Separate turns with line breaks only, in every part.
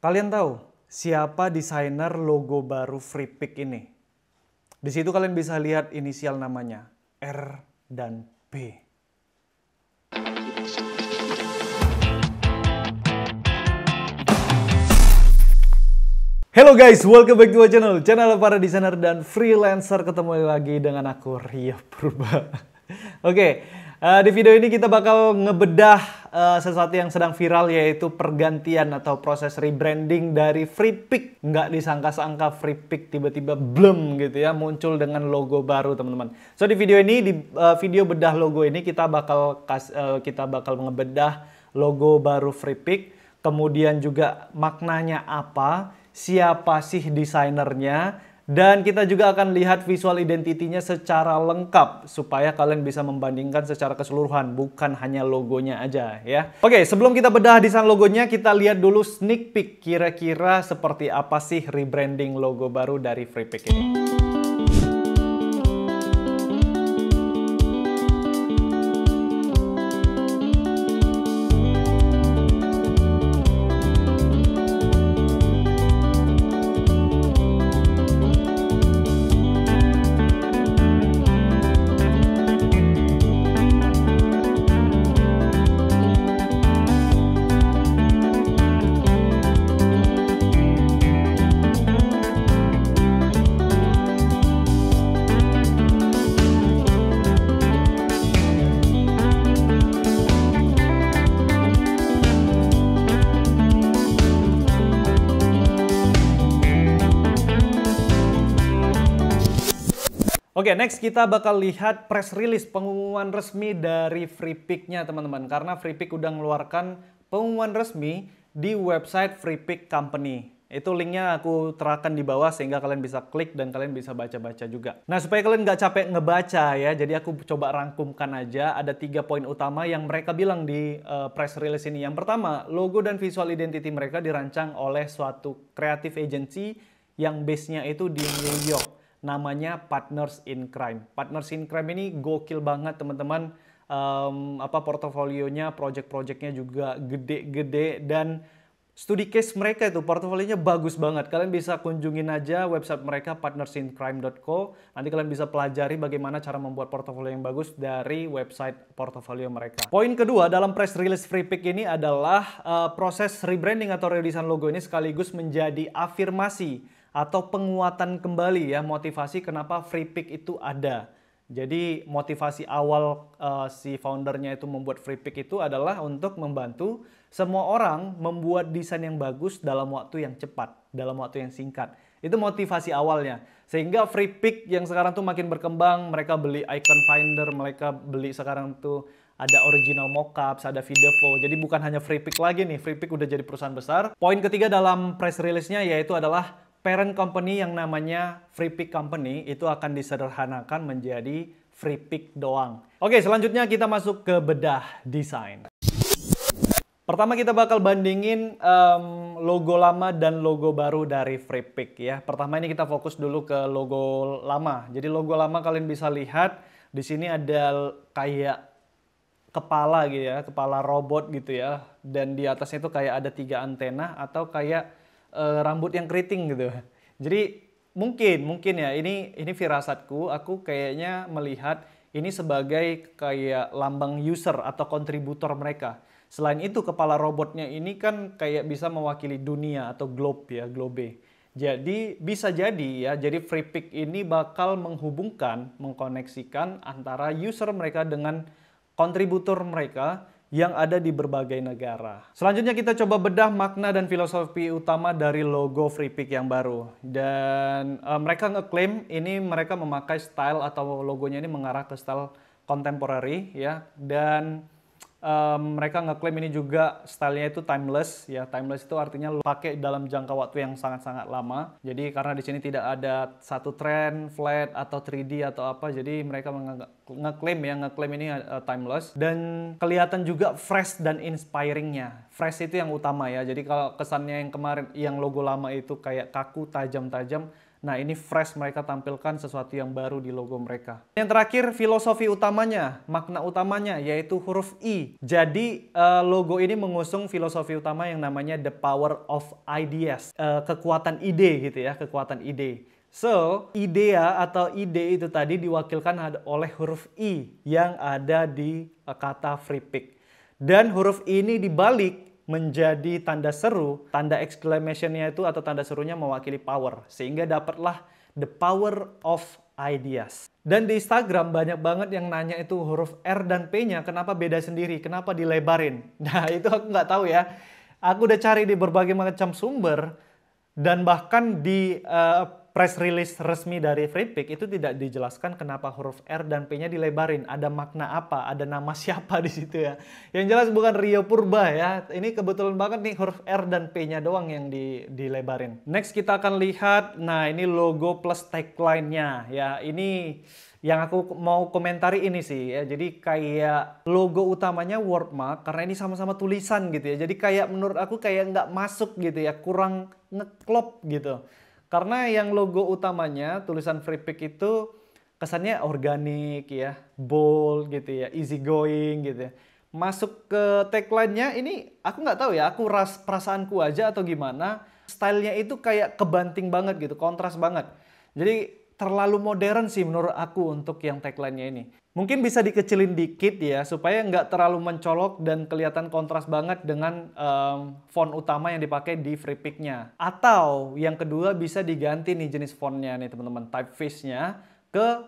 Kalian tahu siapa desainer logo baru Freepik ini? Di situ kalian bisa lihat inisial namanya, R dan P. Hello guys, welcome back to our channel para desainer dan freelancer. Ketemu lagi dengan aku, Rio Purba. Oke, di video ini kita bakal ngebedah sesuatu yang sedang viral, yaitu pergantian atau proses rebranding dari Freepik. Nggak disangka-sangka Freepik tiba-tiba blem gitu ya, muncul dengan logo baru teman-teman. So di video ini, di video bedah logo ini kita bakal ngebedah logo baru Freepik, kemudian juga maknanya apa, siapa sih desainernya, dan kita juga akan lihat visual identity-nya secara lengkap supaya kalian bisa membandingkan secara keseluruhan, bukan hanya logonya aja ya. Oke, sebelum kita bedah desain logonya, kita lihat dulu sneak peek kira-kira seperti apa sih rebranding logo baru dari Freepik ini. Oke, next kita bakal lihat press release, pengumuman resmi dari Freepik-nya teman-teman. Karena Freepik udah ngeluarkan pengumuman resmi di website Freepik Company. Itu linknya aku terapkan di bawah sehingga kalian bisa klik dan kalian bisa baca-baca juga. Nah, supaya kalian nggak capek ngebaca ya, jadi aku coba rangkumkan aja. Ada 3 poin utama yang mereka bilang di press release ini. Yang pertama, logo dan visual identity mereka dirancang oleh suatu creative agency yang base-nya itu di New York. Namanya Partners in Crime. Partners in Crime ini gokil banget teman-teman. Portofolionya, project-projectnya juga gede-gede, dan studi case mereka itu portofolionya bagus banget. Kalian bisa kunjungin aja website mereka partnersincrime.co. Nanti kalian bisa pelajari bagaimana cara membuat portofolio yang bagus dari website portofolio mereka. Poin kedua dalam press release Freepik ini adalah proses rebranding atau redesign logo ini sekaligus menjadi afirmasi atau penguatan kembali ya, motivasi kenapa Freepik itu ada. Jadi motivasi awal si foundernya itu membuat Freepik itu adalah untuk membantu semua orang membuat desain yang bagus dalam waktu yang cepat, dalam waktu yang singkat. Itu motivasi awalnya. Sehingga Freepik yang sekarang tuh makin berkembang, mereka beli icon finder, mereka beli sekarang tuh ada original mockups, ada Videvo. Jadi bukan hanya Freepik lagi nih, Freepik udah jadi perusahaan besar. Poin ketiga dalam press release-nya yaitu adalah parent company yang namanya Freepik Company itu akan disederhanakan menjadi Freepik doang. Oke, selanjutnya kita masuk ke bedah desain. Pertama kita bakal bandingin logo lama dan logo baru dari Freepik ya. Pertama ini kita fokus dulu ke logo lama. Jadi logo lama kalian bisa lihat di sini ada kayak kepala gitu ya, kepala robot gitu ya. Dan di atasnya itu kayak ada 3 antena atau kayak rambut yang keriting gitu. Jadi mungkin ya ini firasatku, aku kayaknya melihat ini sebagai kayak lambang user atau kontributor mereka. Selain itu kepala robotnya ini kan kayak bisa mewakili dunia atau globe ya, globe. Jadi bisa jadi ya, jadi Freepik ini bakal menghubungkan, mengkoneksikan antara user mereka dengan kontributor mereka yang ada di berbagai negara. Selanjutnya kita coba bedah makna dan filosofi utama dari logo Freepik yang baru. Dan mereka ngeklaim ini mereka memakai style atau logonya ini mengarah ke style contemporary ya. Dan mereka ngeklaim ini juga stylenya itu timeless ya. Timeless itu artinya pakai dalam jangka waktu yang sangat-sangat lama. Jadi karena di sini tidak ada satu tren, flat atau 3D atau apa, jadi mereka ngeklaim ini timeless, dan kelihatan juga fresh dan inspiringnya. Fresh itu yang utama ya. Jadi kalau kesannya yang kemarin yang logo lama itu kayak kaku, tajam-tajam. Nah, ini fresh, mereka tampilkan sesuatu yang baru di logo mereka. Yang terakhir, filosofi utamanya, makna utamanya, yaitu huruf I. Jadi, logo ini mengusung filosofi utama yang namanya the power of ideas. Kekuatan ide gitu ya, kekuatan ide. So, idea atau ide itu tadi diwakilkan oleh huruf I yang ada di kata free pick. Dan huruf I ini dibalik menjadi tanda seru, tanda exclamation-nya itu atau tanda serunya mewakili power. Sehingga dapatlah the power of ideas. Dan di Instagram banyak banget yang nanya itu huruf R dan P-nya kenapa beda sendiri, kenapa dilebarin. Nah, itu aku nggak tahu ya. Aku udah cari di berbagai macam sumber dan bahkan di press release resmi dari Freepik itu tidak dijelaskan kenapa huruf R dan P-nya dilebarin. Ada makna apa? Ada nama siapa di situ ya? Yang jelas bukan Rio Purba ya. Ini kebetulan banget nih huruf R dan P-nya doang yang dilebarin. Next kita akan lihat, nah ini logo plus tagline-nya ya. Ini yang aku mau komentari ini sih ya. Jadi kayak logo utamanya wordmark karena ini sama-sama tulisan gitu ya. Jadi kayak menurut aku kayak nggak masuk gitu ya. Kurang ngeklop gitu. Karena yang logo utamanya, tulisan Freepik itu kesannya organik ya, bold gitu ya, easy going gitu ya. Masuk ke tagline-nya ini aku nggak tahu ya, aku perasaanku aja atau gimana. Stylenya itu kayak kebanting banget gitu, kontras banget. Jadi terlalu modern sih menurut aku untuk yang tagline-nya ini. Mungkin bisa dikecilin dikit ya, supaya nggak terlalu mencolok dan kelihatan kontras banget dengan font utama yang dipakai di Freepik-nya. Atau yang kedua bisa diganti nih jenis fontnya nih teman-teman, typeface-nya ke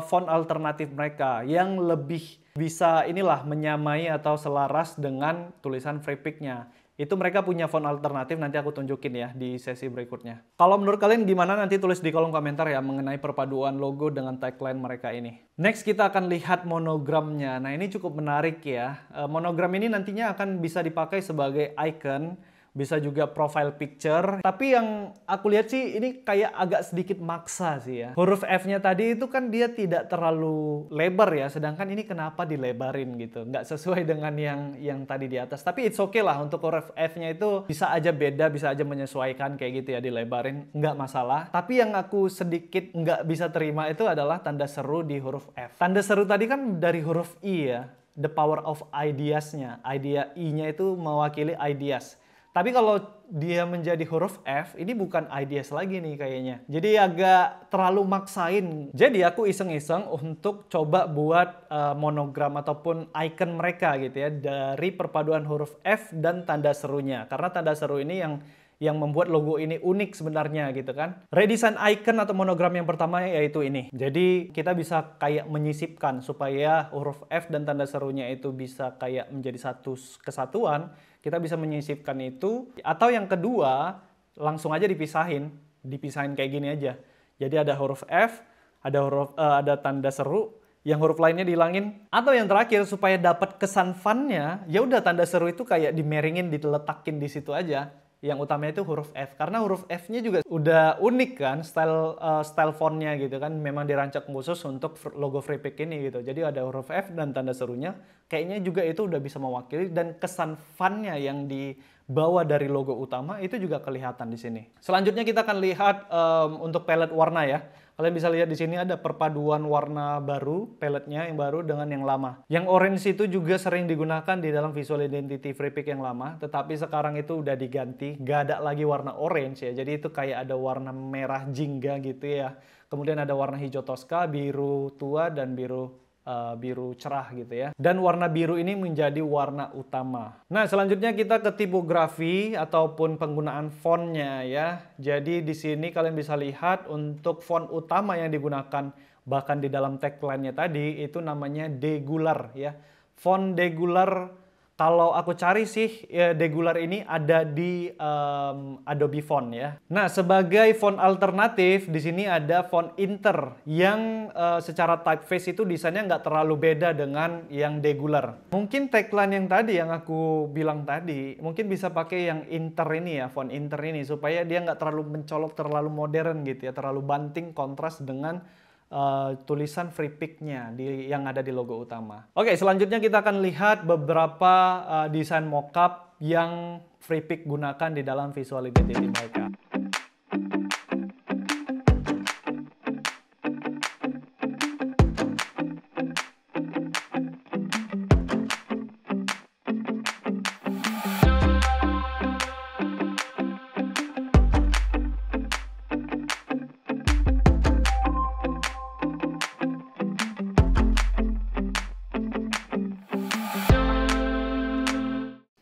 font alternatif mereka yang lebih bisa inilah menyamai atau selaras dengan tulisan Freepik-nya. Itu mereka punya font alternatif, nanti aku tunjukin ya di sesi berikutnya. Kalau menurut kalian gimana, nanti tulis di kolom komentar ya mengenai perpaduan logo dengan tagline mereka ini. Next kita akan lihat monogramnya. Nah ini cukup menarik ya. Monogram ini nantinya akan bisa dipakai sebagai icon, bisa juga profile picture. Tapi yang aku lihat sih ini kayak agak sedikit maksa sih ya. Huruf F-nya tadi itu kan dia tidak terlalu lebar ya, sedangkan ini kenapa dilebarin gitu. Nggak sesuai dengan yang tadi di atas. Tapi it's okay lah, untuk huruf F-nya itu bisa aja beda, bisa aja menyesuaikan kayak gitu ya, dilebarin. Nggak masalah. Tapi yang aku sedikit nggak bisa terima itu adalah tanda seru di huruf F. Tanda seru tadi kan dari huruf I ya. The power of ideas-nya. Idea I-nya itu mewakili ideas. Tapi kalau dia menjadi huruf F, ini bukan ideas lagi nih kayaknya. Jadi agak terlalu maksain. Jadi aku iseng-iseng untuk coba buat monogram ataupun icon mereka gitu ya. Dari perpaduan huruf F dan tanda serunya. Karena tanda seru ini yang membuat logo ini unik sebenarnya gitu kan. Redesign icon atau monogram yang pertama yaitu ini. Jadi kita bisa kayak menyisipkan supaya huruf F dan tanda serunya itu bisa kayak menjadi satu kesatuan. Kita bisa menyisipkan itu. Atau yang kedua, langsung aja dipisahin kayak gini aja. Jadi ada huruf F, ada tanda seru, yang huruf lainnya dihilangin. Atau yang terakhir supaya dapat kesan fun-nya, ya udah tanda seru itu kayak dimeringin, diletakin di situ aja. Yang utamanya itu huruf F, karena huruf F-nya juga udah unik kan, style font-nya gitu kan, memang dirancang khusus untuk logo Freepik ini gitu. Jadi ada huruf F dan tanda serunya, kayaknya juga itu udah bisa mewakili, dan kesan fun-nya yang dibawa dari logo utama itu juga kelihatan di sini. Selanjutnya kita akan lihat untuk palette warna ya. Kalian bisa lihat di sini ada perpaduan warna baru, paletnya yang baru dengan yang lama. Yang orange itu juga sering digunakan di dalam visual identity Freepik yang lama, tetapi sekarang itu udah diganti, gak ada lagi warna orange ya. Jadi itu kayak ada warna merah jingga gitu ya. Kemudian ada warna hijau toska, biru tua, dan biru cerah gitu ya. Dan warna biru ini menjadi warna utama. Nah, selanjutnya kita ke tipografi ataupun penggunaan fontnya ya. Jadi di sini kalian bisa lihat untuk font utama yang digunakan bahkan di dalam tagline-nya tadi itu namanya Degular ya. Font Degular, kalau aku cari sih ya, Degular ini ada di Adobe Font ya. Nah, sebagai font alternatif di sini ada font Inter yang secara typeface itu desainnya nggak terlalu beda dengan yang Degular. Mungkin tagline yang tadi yang aku bilang tadi mungkin bisa pakai yang Inter ini ya, font Inter ini supaya dia nggak terlalu mencolok, terlalu modern gitu ya, terlalu banting kontras dengan tulisan Freepik-nya yang ada di logo utama. Oke, selanjutnya kita akan lihat beberapa desain mockup yang Freepik gunakan di dalam visual identity mereka.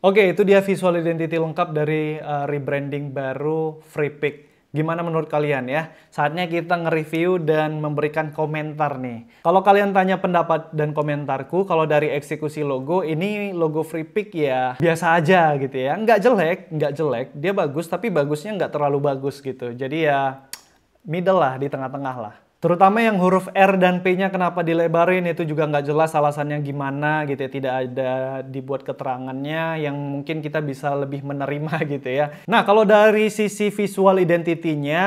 Oke, itu dia visual identity lengkap dari rebranding baru Freepik. Gimana menurut kalian ya? Saatnya kita nge-review dan memberikan komentar nih. Kalau kalian tanya pendapat dan komentarku, kalau dari eksekusi logo, ini logo Freepik ya biasa aja gitu ya. Nggak jelek. Dia bagus, tapi bagusnya nggak terlalu bagus gitu. Jadi ya middle lah, di tengah-tengah lah. Terutama yang huruf R dan P-nya kenapa dilebarin itu juga nggak jelas alasannya gimana gitu ya. Tidak ada dibuat keterangannya yang mungkin kita bisa lebih menerima gitu ya. Nah kalau dari sisi visual identity-nya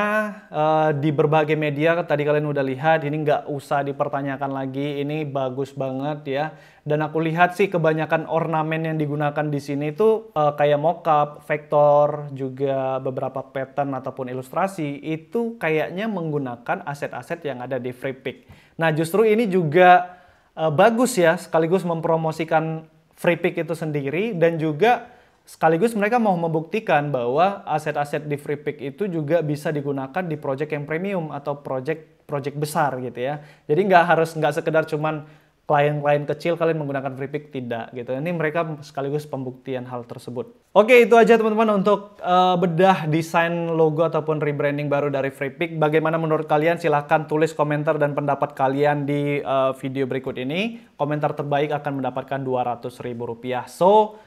di berbagai media tadi kalian udah lihat, ini nggak usah dipertanyakan lagi, ini bagus banget ya. Dan aku lihat sih kebanyakan ornamen yang digunakan di sini tuh kayak mockup, vektor, juga beberapa pattern ataupun ilustrasi itu kayaknya menggunakan aset-aset yang ada di Freepik. Nah justru ini juga bagus ya, sekaligus mempromosikan Freepik itu sendiri dan juga sekaligus mereka mau membuktikan bahwa aset-aset di Freepik itu juga bisa digunakan di project yang premium atau project besar gitu ya. Jadi nggak sekedar cuman klien-klien kecil kalian menggunakan Freepik, tidak gitu. Ini mereka sekaligus pembuktian hal tersebut. Oke, itu aja teman-teman untuk bedah desain logo ataupun rebranding baru dari Freepik. Bagaimana menurut kalian? Silahkan tulis komentar dan pendapat kalian di video berikut ini. Komentar terbaik akan mendapatkan Rp200.000. So,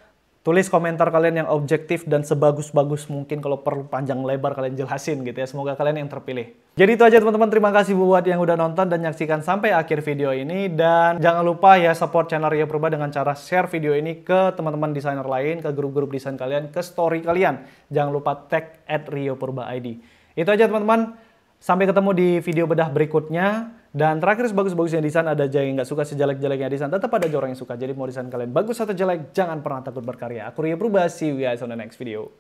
tulis komentar kalian yang objektif dan sebagus-bagus mungkin, kalau perlu panjang lebar kalian jelasin gitu ya. Semoga kalian yang terpilih. Jadi itu aja teman-teman, terima kasih buat yang udah nonton dan nyaksikan sampai akhir video ini. Dan jangan lupa ya support channel Rio Purba dengan cara share video ini ke teman-teman desainer lain, ke grup-grup desain kalian, ke story kalian. Jangan lupa tag @RioPurbaID. Itu aja teman-teman, sampai ketemu di video bedah berikutnya. Dan terakhir, sebagus-bagusnya desain ada aja yang nggak suka, sejelek-jeleknya desain tetap ada aja orang yang suka. Jadi mau desain kalian bagus atau jelek, jangan pernah takut berkarya. Aku Rio Purba, see you guys on the next video.